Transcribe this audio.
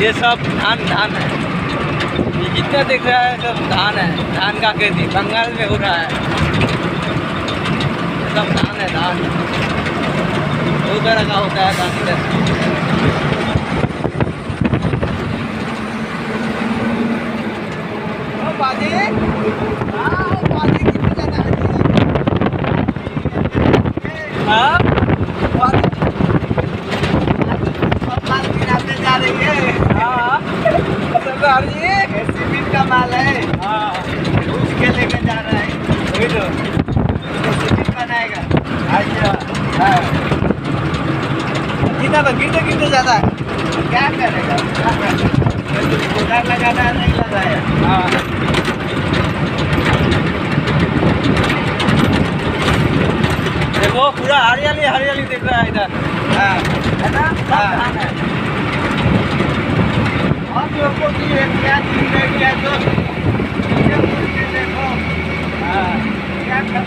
ये सब धान है। ये जितना दिख रहा है सब धान है। धान का खेती बंगाल में हो रहा है। ये सब धान है, धान बहुत तरह का होता है धान इधर। बाजी कितने जाना है? हाँ जा रही है। हाँ सरदार जी सीमेंट का माल है। हाँ उसके लेके जा रहा है। वही तो सीमेंट बनाएगा। अच्छा हाँ कितना तो गिरते जाता है। क्या करेगा? उधार लगाना नहीं लगाया। हाँ देखो पूरा हरियाली हरियाली दिख रहा है इधर। हाँ है ना? हाँ है। और लोगों की क्या चीज है क्या दोस्त? देखो हाँ क्या कर